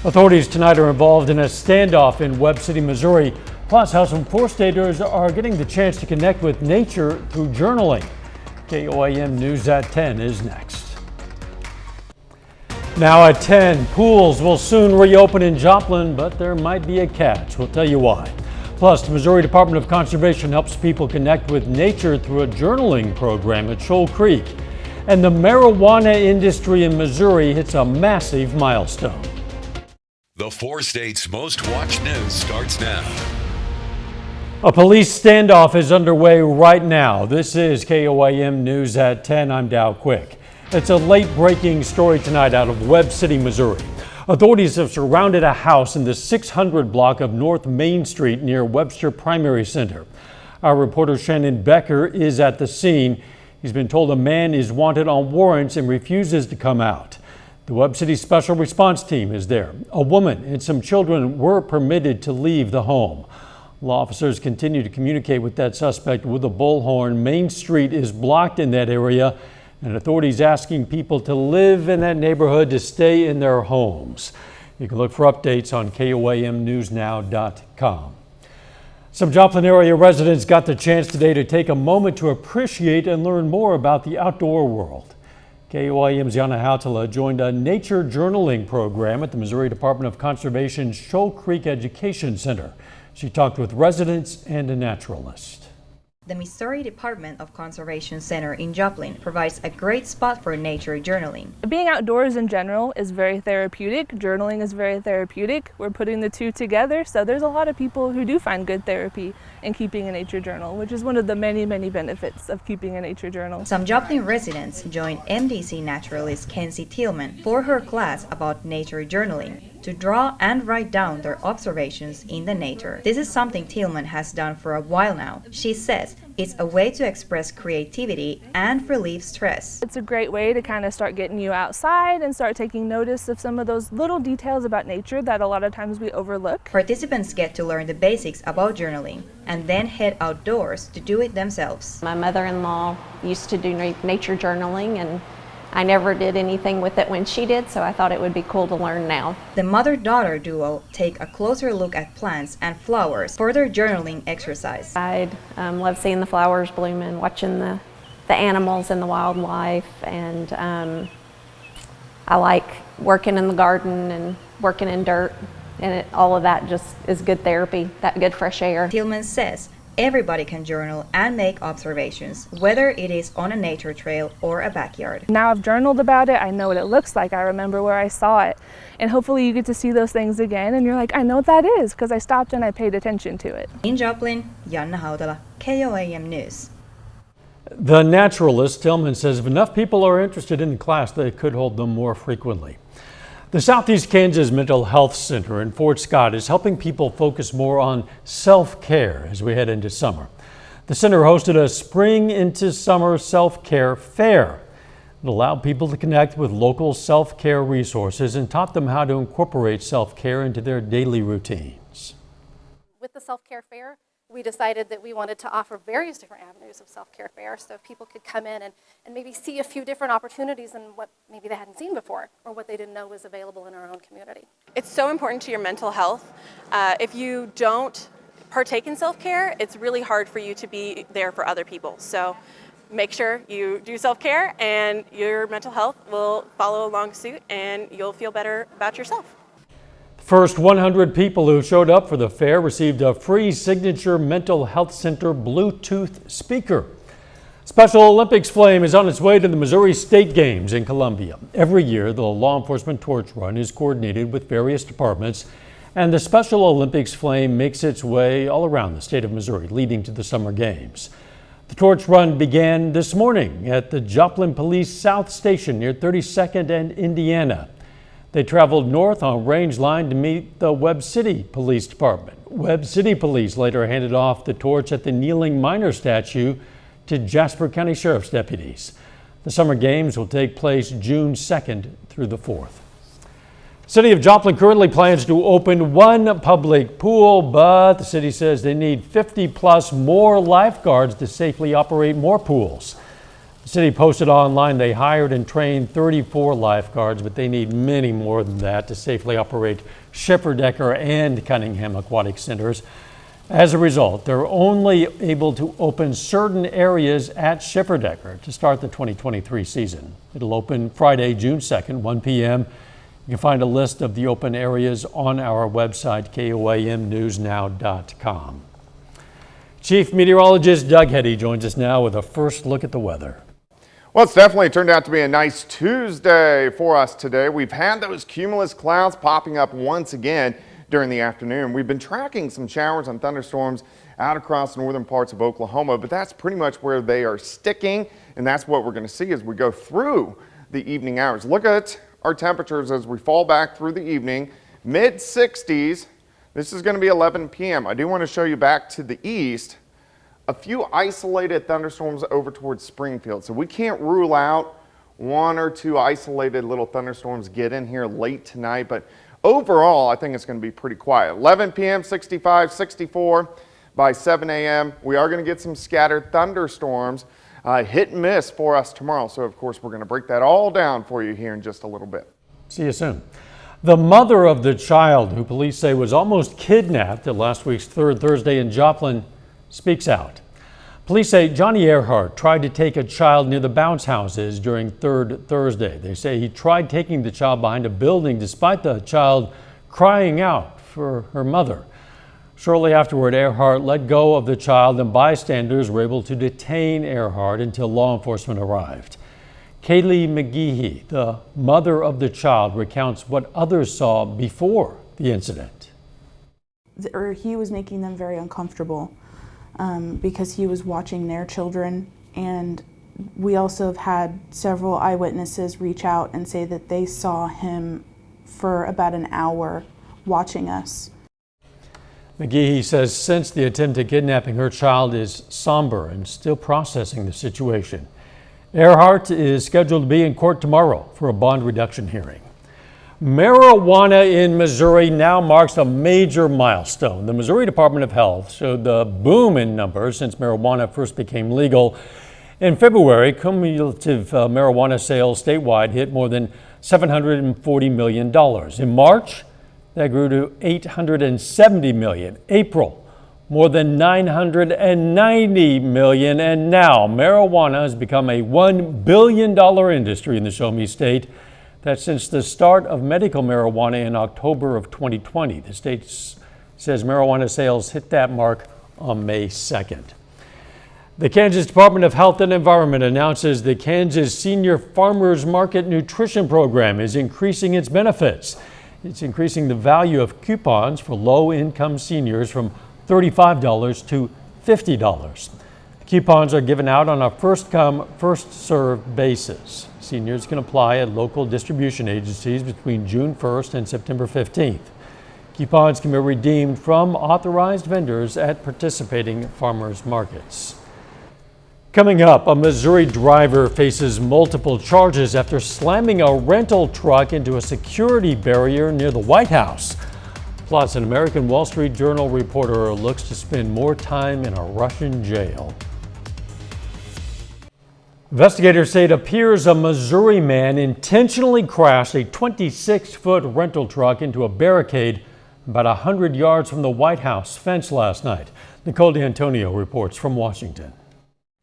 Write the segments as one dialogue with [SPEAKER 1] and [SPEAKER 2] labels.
[SPEAKER 1] Authorities tonight are involved in a standoff in Webb City, Missouri, plus how some four-staters are getting the chance to connect with nature through journaling. KOAM News at 10 is next. Now at 10, pools will soon reopen in Joplin, but there might be a catch. We'll tell you why. Plus, the Missouri Department of Conservation helps people connect with nature through a journaling program at Shoal Creek. And the marijuana industry in Missouri hits a massive milestone.
[SPEAKER 2] The four states' most watched news starts now.
[SPEAKER 1] A police standoff is underway right now. This is KOAM News at 10. I'm Dow Quick. It's a late-breaking story tonight out of Webb City, Missouri. Authorities have surrounded a house in the 600 block of North Main Street near Webster Primary Center. Our reporter Shannon Becker is at the scene. He's been told a man is wanted on warrants and refuses to come out. The Webb City Special Response Team is there. A woman and some children were permitted to leave the home. Law officers continue to communicate with that suspect with a bullhorn. Main Street is blocked in that area, and authorities asking people to live in that neighborhood to stay in their homes. You can look for updates on KOAMnewsnow.com. Some Joplin area residents got the chance today to take a moment to appreciate and learn more about the outdoor world. KOAM's Yana Hautala joined a nature journaling program at the Missouri Department of Conservation's Shoal Creek Education Center. She talked with residents and a naturalist.
[SPEAKER 3] The Missouri Department of Conservation Center in Joplin provides a great spot for nature journaling.
[SPEAKER 4] Being outdoors in general is very therapeutic. Journaling is very therapeutic. We're putting the two together, so there's a lot of people who do find good therapy in keeping a nature journal, which is one of the many benefits of keeping a nature journal.
[SPEAKER 3] Some Joplin residents joined MDC naturalist Kenzie Tillman for her class about nature journaling, to draw and write down their observations in the nature. This is something Tillman has done for a while now. She says it's a way to express creativity and relieve stress.
[SPEAKER 4] It's a great way to kind of start getting you outside and start taking notice of some of those little details about nature that a lot of times we overlook.
[SPEAKER 3] Participants get to learn the basics about journaling and then head outdoors to do it themselves.
[SPEAKER 5] My mother-in-law used to do nature journaling, and I never did anything with it when she did, so I thought it would be cool to learn now.
[SPEAKER 3] The mother-daughter duo take a closer look at plants and flowers for their journaling exercise.
[SPEAKER 5] I love seeing the flowers blooming, watching the animals and the wildlife, and I like working in the garden and working in dirt, and all of that just is good therapy, that good fresh air.
[SPEAKER 3] Tillman says everybody can journal and make observations, whether it is on a nature trail or a backyard.
[SPEAKER 4] Now I've journaled about it, I know what it looks like, I remember where I saw it, and hopefully you get to see those things again and you're like, I know what that is, because I stopped and I paid attention to it.
[SPEAKER 3] In Joplin, Yana Hautala, KOAM News.
[SPEAKER 1] The naturalist Tillman says if enough people are interested in the class, they could hold them more frequently. The Southeast Kansas Mental Health Center in Fort Scott is helping people focus more on self-care as we head into summer. The center hosted a Spring into Summer Self-Care Fair. It allowed people to connect with local self-care resources and taught them how to incorporate self-care into their daily routines.
[SPEAKER 6] With the self-care fair, we decided that we wanted to offer various different avenues of self-care fair, so people could come in and maybe see a few different opportunities and what maybe they hadn't seen before or what they didn't know was available in our own community.
[SPEAKER 7] It's so important to your mental health. If you don't partake in self-care, it's really hard for you to be there for other people. So make sure you do self-care and your mental health will follow along suit and you'll feel better about yourself.
[SPEAKER 1] First 100 people who showed up for the fair received a free signature Mental Health Center Bluetooth speaker. Special Olympics flame is on its way to the Missouri State Games in Columbia. Every year, the law enforcement torch run is coordinated with various departments, and the Special Olympics flame makes its way all around the state of Missouri, leading to the Summer Games. The torch run began this morning at the Joplin Police South Station near 32nd and Indiana. They traveled north on Range Line to meet the Webb City Police Department. Webb City Police later handed off the torch at the kneeling miner statue to Jasper County Sheriff's deputies. The Summer Games will take place June 2nd through the 4th. City of Joplin currently plans to open one public pool, but the city says they need 50 plus more lifeguards to safely operate more pools. The city posted online they hired and trained 34 lifeguards, but they need many more than that to safely operate Schifferdecker and Cunningham Aquatic Centers. As a result, they're only able to open certain areas at Schifferdecker to start the 2023 season. It'll open Friday, June 2nd, 1 p.m. You can find a list of the open areas on our website, KOAMnewsnow.com. Chief Meteorologist Doug Heddy joins us now with a first look at the weather.
[SPEAKER 8] Well, it's definitely turned out to be a nice Tuesday for us today. We've had those cumulus clouds popping up once again during the afternoon. We've been tracking some showers and thunderstorms out across northern parts of Oklahoma, but that's pretty much where they are sticking, and that's what we're going to see as we go through the evening hours. Look at our temperatures as we fall back through the evening, mid 60s. This is going to be 11 p.m. I do want to show you back to the east. A few isolated thunderstorms over towards Springfield. So we can't rule out one or two isolated little thunderstorms get in here late tonight, but overall, I think it's going to be pretty quiet. 11 p.m., 65, 64 by 7 a.m. We are going to get some scattered thunderstorms, hit and miss for us tomorrow. So of course, we're going to break that all down for you here in just a little bit.
[SPEAKER 1] See you soon. The mother of the child who police say was almost kidnapped at last week's Third Thursday in Joplin speaks out. Police say Johnny Earhart tried to take a child near the bounce houses during Third Thursday. They say he tried taking the child behind a building despite the child crying out for her mother. Shortly afterward, Earhart let go of the child and bystanders were able to detain Earhart until law enforcement arrived. Kaylee McGehee, the mother of the child, recounts what others saw before the incident.
[SPEAKER 9] He was making them very uncomfortable. Because he was watching their children, and we also have had several eyewitnesses reach out and say that they saw him for about an hour watching us.
[SPEAKER 1] McGehee says since the attempt at kidnapping her child is somber and still processing the situation. Earhart is scheduled to be in court tomorrow for a bond reduction hearing. Marijuana in Missouri now marks a major milestone. The Missouri Department of Health showed the boom in numbers since marijuana first became legal. In February, cumulative marijuana sales statewide hit more than $740 million. In March, that grew to $870 million. April, more than $990 million. And now marijuana has become a $1 billion industry in the Show Me State. That's since the start of medical marijuana in October of 2020. The state says marijuana sales hit that mark on May 2nd. The Kansas Department of Health and Environment announces the Kansas Senior Farmers Market Nutrition Program is increasing its benefits. It's increasing the value of coupons for low-income seniors from $35 to $50. Coupons are given out on a first-come, first-served basis. Seniors can apply at local distribution agencies between June 1st and September 15th. Coupons can be redeemed from authorized vendors at participating farmers markets. Coming up, a Missouri driver faces multiple charges after slamming a rental truck into a security barrier near the White House. Plus, an American Wall Street Journal reporter looks to spend more time in a Russian jail. Investigators say it appears a Missouri man intentionally crashed a 26-foot rental truck into a barricade about 100 yards from the White House fence last night. Nicole D'Antonio reports from Washington.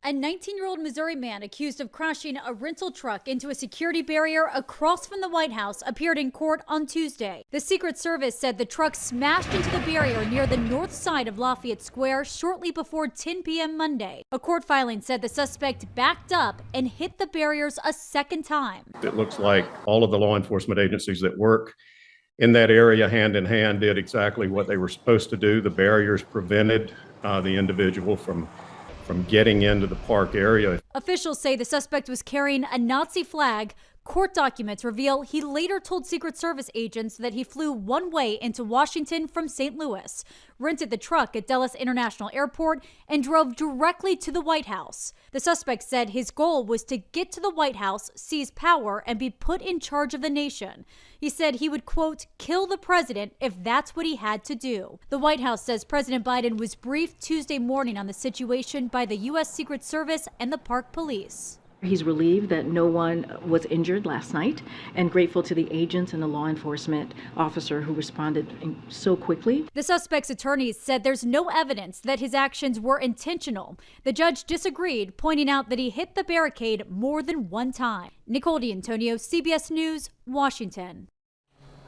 [SPEAKER 10] A 19-year-old Missouri man accused of crashing a rental truck into a security barrier across from the White House appeared in court on Tuesday. The Secret Service said the truck smashed into the barrier near the north side of Lafayette Square shortly before 10 p.m. Monday. A court filing said the suspect backed up and hit the barriers a second time.
[SPEAKER 11] It looks like all of the law enforcement agencies that work in that area hand in hand did exactly what they were supposed to do. The barriers prevented the individual from getting into the park area.
[SPEAKER 10] Officials say the suspect was carrying a Nazi flag. Court documents reveal he later told Secret Service agents that he flew one way into Washington from St. Louis, rented the truck at Dulles International Airport, and drove directly to the White House. The suspect said his goal was to get to the White House, seize power, and be put in charge of the nation. He said he would, quote, kill the president if that's what he had to do. The White House says President Biden was briefed Tuesday morning on the situation by the U.S. Secret Service and the Park Police.
[SPEAKER 12] He's relieved that no one was injured last night and grateful to the agents and the law enforcement officer who responded so quickly.
[SPEAKER 10] The suspect's attorneys said there's no evidence that his actions were intentional. The judge disagreed, pointing out that he hit the barricade more than one time. Nicole D'Antonio, CBS News, Washington.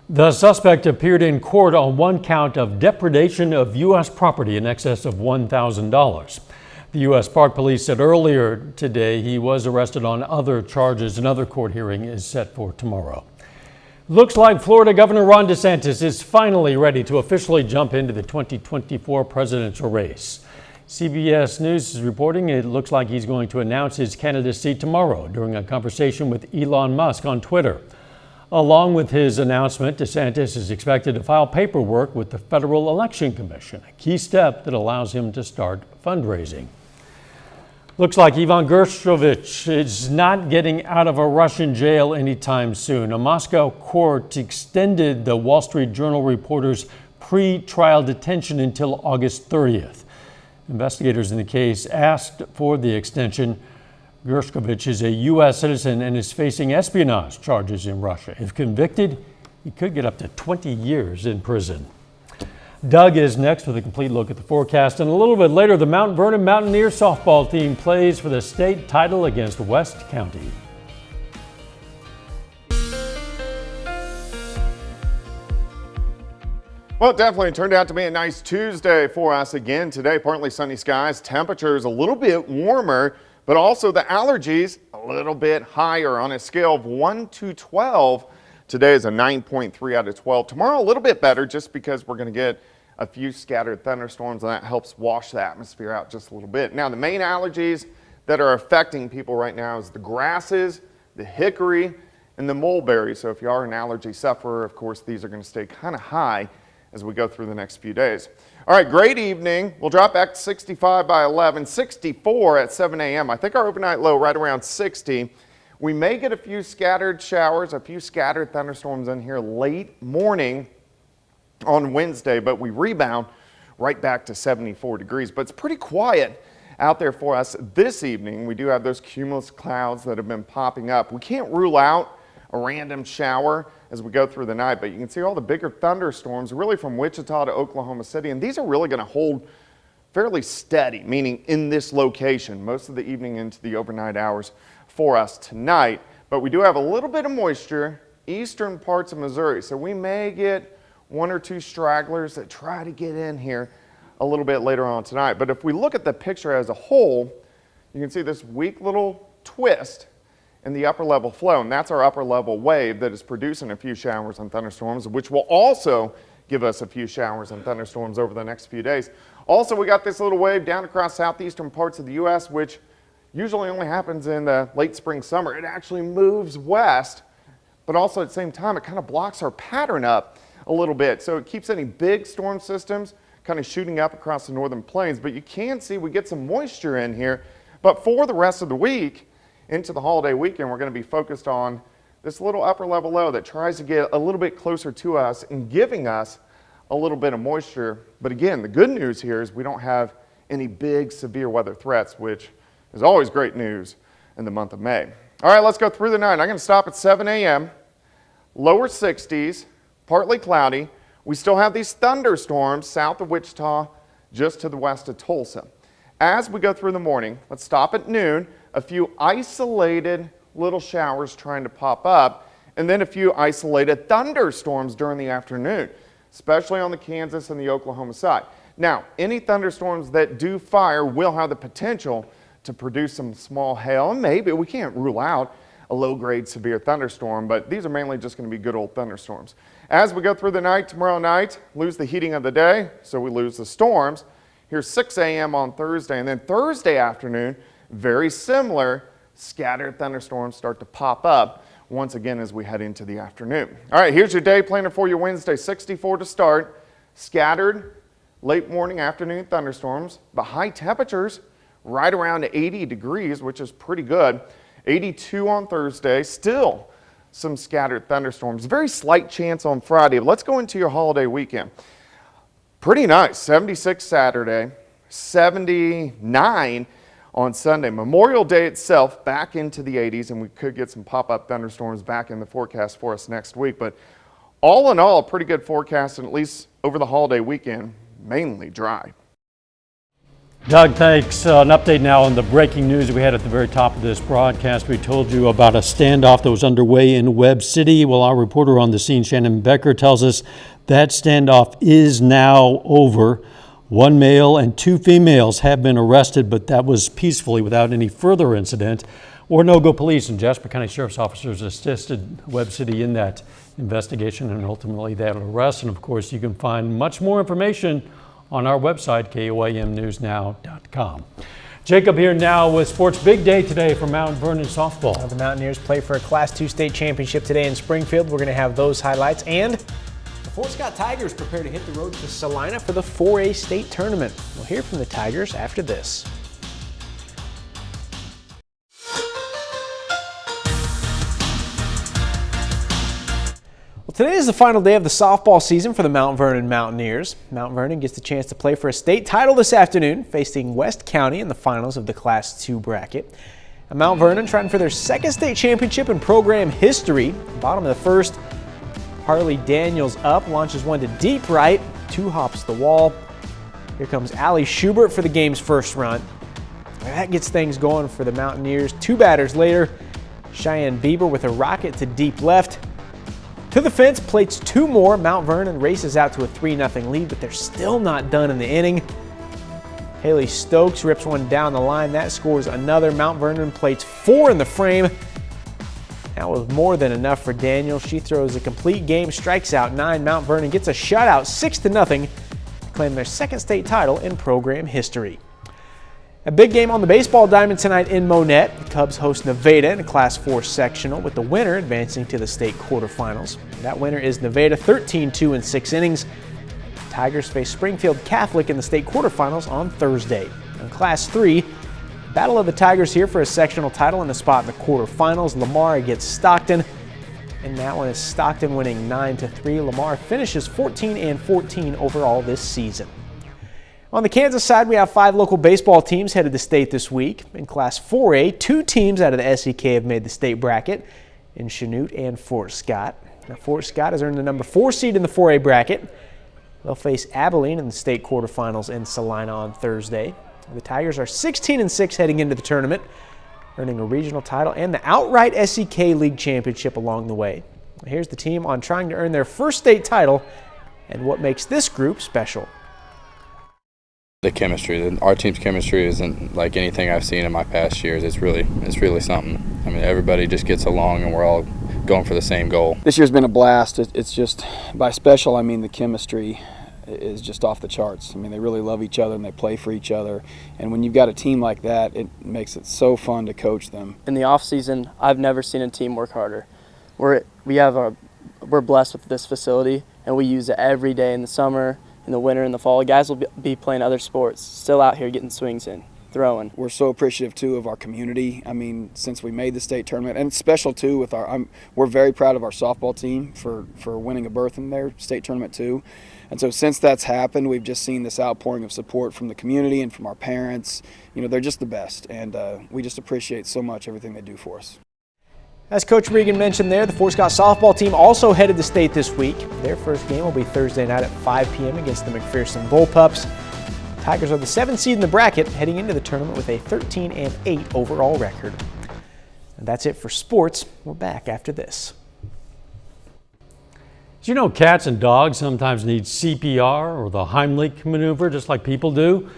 [SPEAKER 1] The suspect appeared in court on one count of depredation of U.S. property in excess of $1,000. The U.S. Park Police said earlier today he was arrested on other charges. Another court hearing is set for tomorrow. Looks like Florida Governor Ron DeSantis is finally ready to officially jump into the 2024 presidential race. CBS News is reporting it looks like he's going to announce his candidacy tomorrow during a conversation with Elon Musk on Twitter. Along with his announcement, DeSantis is expected to file paperwork with the Federal Election Commission, a key step that allows him to start fundraising. Looks like Ivan Gershkovich is not getting out of a Russian jail anytime soon. A Moscow court extended the Wall Street Journal reporter's pre-trial detention until August 30th. Investigators in the case asked for the extension. Gershkovich is a U.S. citizen and is facing espionage charges in Russia. If convicted, he could get up to 20 years in prison. Doug is next with a complete look at the forecast. And a little bit later, the Mount Vernon Mountaineer softball team plays for the state title against West County.
[SPEAKER 8] Well, it definitely turned out to be a nice Tuesday for us again today. Partly sunny skies, temperatures a little bit warmer, but also the allergies a little bit higher on a scale of 1 to 12. Today is a 9.3 out of 12. Tomorrow a little bit better just because we're going to get a few scattered thunderstorms, and that helps wash the atmosphere out just a little bit. Now, the main allergies that are affecting people right now is the grasses, the hickory, and the mulberry. So if you are an allergy sufferer, of course, these are going to stay kind of high as we go through the next few days. All right, great evening. We'll drop back to 65 by 11, 64 at 7 a.m. I think our overnight low right around 60. We may get a few scattered showers, a few scattered thunderstorms in here late morning on Wednesday, but we rebound right back to 74 degrees. But it's pretty quiet out there for us this evening. We do have those cumulus clouds that have been popping up. We can't rule out a random shower as we go through the night, but you can see all the bigger thunderstorms really from Wichita to Oklahoma City, and these are really going to hold fairly steady, meaning in this location most of the evening into the overnight hours for us tonight. But we do have a little bit of moisture eastern parts of Missouri, so we may get one or two stragglers that try to get in here a little bit later on tonight. But if we look at the picture as a whole, you can see this weak little twist in the upper level flow, and that's our upper level wave that is producing a few showers and thunderstorms, which will also give us a few showers and thunderstorms over the next few days. Also, we got this little wave down across southeastern parts of the U.S., which usually only happens in the late spring, summer. It actually moves west, but also at the same time, it kind of blocks our pattern up a little bit. So it keeps any big storm systems kind of shooting up across the northern plains. But you can see we get some moisture in here. But for the rest of the week, into the holiday weekend, we're going to be focused on this little upper level low that tries to get a little bit closer to us and giving us a little bit of moisture. But again, the good news here is we don't have any big severe weather threats, which is always great news in the month of May. All right, let's go through the night. I'm going to stop at 7 a.m. Lower 60s, partly cloudy. We still have these thunderstorms south of Wichita, just to the west of Tulsa. As we go through the morning, let's stop at noon. A few isolated little showers trying to pop up, and then a few isolated thunderstorms during the afternoon, especially on the Kansas and the Oklahoma side. Now, any thunderstorms that do fire will have the potential to produce some small hail, and maybe we can't rule out a low-grade severe thunderstorm, but these are mainly just going to be good old thunderstorms. As we go through the night, tomorrow night, lose the heating of the day, so we lose the storms. Here's 6 a.m. on Thursday, and then Thursday afternoon, very similar, scattered thunderstorms start to pop up once again as we head into the afternoon. All right, here's your day planner for your Wednesday. 64 to start, scattered late morning, afternoon thunderstorms, but high temperatures right around 80 degrees, which is pretty good. 82 on Thursday, still some scattered thunderstorms. Very slight chance on Friday. Let's go into your holiday weekend. Pretty nice, 76 Saturday, 79 on Sunday. Memorial Day itself back into the 80s, and we could get some pop-up thunderstorms back in the forecast for us next week. But all in all, a pretty good forecast, and at least over the holiday weekend, mainly dry.
[SPEAKER 1] Doug, thanks. An update now on the breaking news we had at the very top of this broadcast. We told you about a standoff that was underway in Webb City. Well, our reporter on the scene, Shannon Becker, tells us that standoff is now over. 1 male and 2 females have been arrested, but that was peacefully without any further incident. Ornogo Police and Jasper County Sheriff's officers assisted Webb City in that investigation and ultimately that arrest. And of course, you can find much more information on our website, KOAMnewsnow.com. Jacob here now with sports. Big day today for Mount Vernon softball.
[SPEAKER 13] The Mountaineers play for a Class II state championship today in Springfield. We're going to have those highlights. And the Fort Scott Tigers prepare to hit the road to Salina for the 4A state tournament. We'll hear from the Tigers after this. Today is the final day of the softball season for the Mount Vernon Mountaineers. Mount Vernon gets the chance to play for a state title this afternoon, facing West County in the finals of the Class II bracket. And Mount Vernon trying for their second state championship in program history. Bottom of the first, Harley Daniels up, launches one to deep right, 2 hops the wall. Here comes Allie Schubert for the game's first run. That gets things going for the Mountaineers. 2 batters later, Cheyenne Bieber with a rocket to deep left. To the fence, plates 2 more. Mount Vernon races out to a 3-0 lead, but they're still not done in the inning. Haley Stokes rips one down the line. That scores another. Mount Vernon plates 4 in the frame. That was more than enough for Daniel. She throws a complete game, strikes out 9. Mount Vernon gets a shutout 6-0 to claim their second state title in program history. A big game on the baseball diamond tonight in Monette. The Cubs host Nevada in a Class 4 sectional, with the winner advancing to the state quarterfinals. That winner is Nevada, 13-2 in 6 innings. Tigers face Springfield Catholic in the state quarterfinals on Thursday. In Class 3, battle of the Tigers here for a sectional title and a spot in the quarterfinals. Lamar gets Stockton, and that one is Stockton winning 9-3. Lamar finishes 14-14 overall this season. On the Kansas side, we have 5 local baseball teams headed to state this week. In Class 4A, 2 teams out of the SEK have made the state bracket in Chanute and Fort Scott. Now, Fort Scott has earned the number 4 seed in the 4A bracket. They'll face Abilene in the state quarterfinals in Salina on Thursday. The Tigers are 16-6 heading into the tournament, earning a regional title and the outright SEK League Championship along the way. Here's the team on trying to earn their first state title and what makes this group special.
[SPEAKER 14] The chemistry, our team's chemistry isn't like anything I've seen in my past years. It's really something. I mean, everybody just gets along and we're all going for the same goal.
[SPEAKER 15] This year's been a blast. It's just, by special, I mean the chemistry is just off the charts. I mean, they really love each other and they play for each other. And when you've got a team like that, it makes it so fun to coach them.
[SPEAKER 16] In the off season, I've never seen a team work harder. We're blessed with this facility and we use it every day in the summer, in the winter, in the fall. Guys will be playing other sports, still out here getting swings in, throwing.
[SPEAKER 15] We're so appreciative too of our community. I mean, since we made the state tournament, and it's special too with we're very proud of our softball team for winning a berth in their state tournament too. And so since that's happened, we've just seen this outpouring of support from the community and from our parents. You know, they're just the best, and we just appreciate so much everything they do for us.
[SPEAKER 13] As Coach Regan mentioned there, the Fort Scott softball team also headed to state this week. Their first game will be Thursday night at 5 p.m. against the McPherson Bullpups. Tigers are the 7th seed in the bracket, heading into the tournament with a 13-8 overall record. And that's it for sports. We're back after this.
[SPEAKER 1] Did you know cats and dogs sometimes need CPR or the Heimlich maneuver just like people do?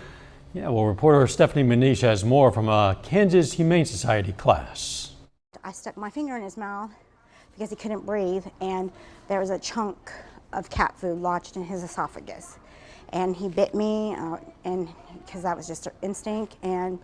[SPEAKER 1] Yeah, well, reporter Stephanie Manish has more from a Kansas Humane Society class.
[SPEAKER 17] I stuck my finger in his mouth because he couldn't breathe, and there was a chunk of cat food lodged in his esophagus. And he bit me, and because that was just instinct, and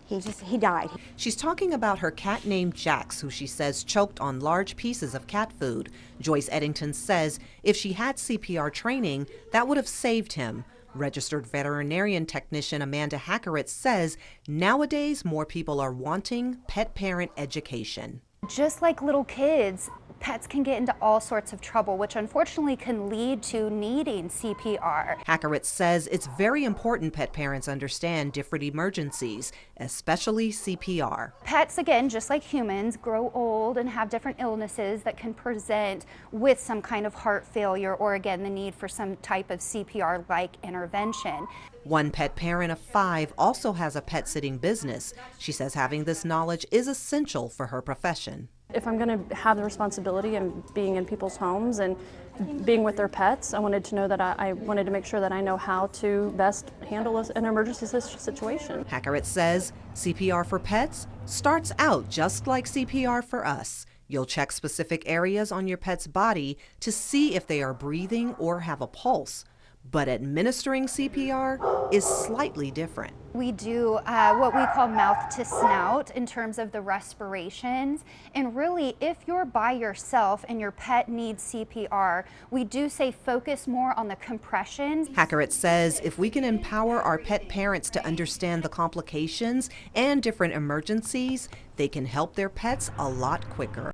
[SPEAKER 17] he died.
[SPEAKER 18] She's talking about her cat named Jax, who she says choked on large pieces of cat food. Joyce Eddington says if she had CPR training, that would have saved him. Registered veterinarian technician Amanda Hackerit says nowadays more people are wanting pet parent education.
[SPEAKER 19] Just like little kids, Pets can get into all sorts of trouble, which unfortunately can lead to needing CPR.
[SPEAKER 18] Hackeritz says it's very important pet parents understand different emergencies, especially CPR.
[SPEAKER 19] Pets, again, just like humans, grow old and have different illnesses that can present with some kind of heart failure or, again, the need for some type of CPR-like intervention.
[SPEAKER 18] One pet parent of 5 also has a pet sitting business. She says having this knowledge is essential for her profession.
[SPEAKER 20] If I'm going to have the responsibility of being in people's homes and being with their pets, I wanted to know that I wanted to make sure that I know how to best handle an emergency situation.
[SPEAKER 18] Hackeritz says CPR for pets starts out just like CPR for us. You'll check specific areas on your pet's body to see if they are breathing or have a pulse. But administering CPR is slightly different.
[SPEAKER 19] We do what we call mouth to snout in terms of the respirations. And really, if you're by yourself and your pet needs CPR, we do say focus more on the compressions.
[SPEAKER 18] Hackeritz says if we can empower our pet parents to understand the complications and different emergencies, they can help their pets a lot quicker.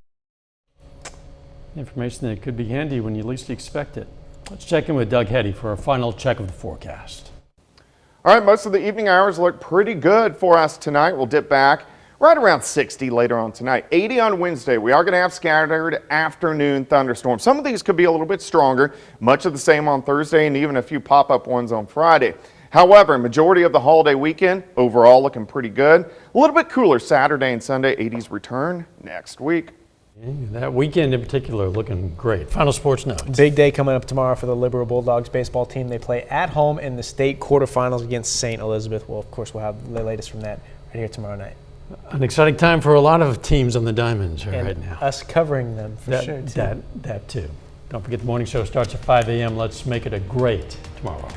[SPEAKER 1] Information that could be handy when you least expect it. Let's check in with Doug Hetty for a final check of the forecast.
[SPEAKER 8] All right, most of the evening hours look pretty good for us tonight. We'll dip back right around 60 later on tonight. 80 on Wednesday. We are going to have scattered afternoon thunderstorms. Some of these could be a little bit stronger, much of the same on Thursday and even a few pop-up ones on Friday. However, majority of the holiday weekend overall looking pretty good. A little bit cooler Saturday and Sunday. 80s return next week.
[SPEAKER 1] That weekend in particular looking great. Final sports notes.
[SPEAKER 13] Big day coming up tomorrow for the Liberal Bulldogs baseball team. They play at home in the state quarterfinals against St. Elizabeth. Well, of course, we'll have the latest from that right here tomorrow night.
[SPEAKER 1] An exciting time for a lot of teams on the Diamonds right now.
[SPEAKER 13] Us covering them for sure, too.
[SPEAKER 1] That too. Don't forget the morning show starts at 5 a.m. Let's make it a great tomorrow.